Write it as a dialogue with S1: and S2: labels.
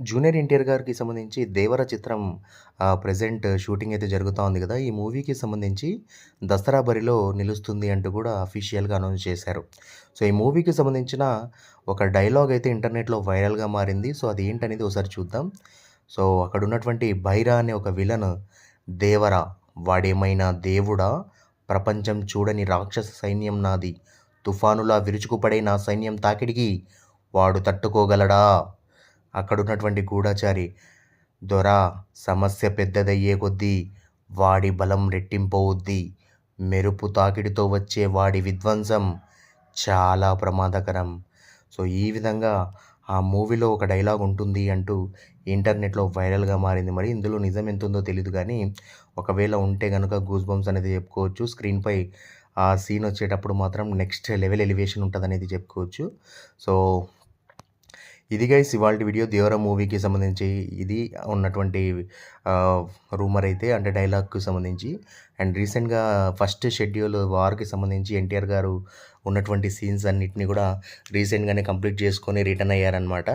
S1: Junior NTR గారికి సంబంధించి 'దేవర' చిత్రం ప్రెజెంట్ షూటింగ్ అయితే జరుగుతా ఉంది గదా! ఈ మూవీకి సంబంధించి దసరా బరిలో నిలుస్తుంది అంటూ కూడా అఫీషియల్‌గా అనౌన్స్ చేశారు. సో, ఈ మూవీకి సంబంధించిన ఒక డైలాగ్ అయితే ఇంటర్నెట్‌లో వైరల్‌గా మారింది. సో, అది ఏంటనేది ఒకసారి చూద్దాం. సో, అక్కడున్నటువంటి 'బైరా' అనే ఒక విలన్, "దేవరా వాడేమైనా దేవుడా? ప్రపంచం చూడని రాక్షస సైన్యం నాది. తుఫానులా విరుచుకుపడే నా సైన్యం తాకిడికి వాడు తట్టుకోగలడా?" అక్కడున్నటువంటి గూఢచారి, "దొరా సమస్య పెద్దదయ్యే కొద్దీ వాడి బలం రెట్టింపవుద్ది. మెరుపు తాకిడితో వచ్చే వాడి విధ్వంసం చాలా ప్రమాదకరం." సో, ఈ విధంగా ఆ మూవీలో ఒక డైలాగ్ ఉంటుంది అంటూ ఇంటర్నెట్‌లో వైరల్‌గా మారింది. మరి ఇందులో నిజం ఎంతుందో తెలీదు గానీ, ఒకవేళ ఉంటే గనుక గూస్ బంప్స్ అనేది చెప్పుకోవచ్చు. స్క్రీన్‌పై ఆ సీన్ వచ్చేటప్పుడు మాత్రం నెక్స్ట్ లెవెల్ ఎలివేషన్ ఉంటదనేది చెప్పుకోవచ్చు. సో, ఇది గైస్ ఇవాల్టి వీడియో 'దేవర' మూవీకి సంబంధించి ఇది ఉన్నటువంటి ఆహ్, రూమర్ అయితే అంటే డైలాగ్‌కి సంబంధించి. అండ్ రీసెంట్‌గా ఫస్ట్ షెడ్యూల్ వార్‌కి సంబంధించి ఎన్టీఆర్ గారు ఉన్నటువంటి సీన్స్ అన్నిటిని కూడా రీసెంట్‌గానే కంప్లీట్ చేసుకొని రిటర్న్ అయ్యారనమాట.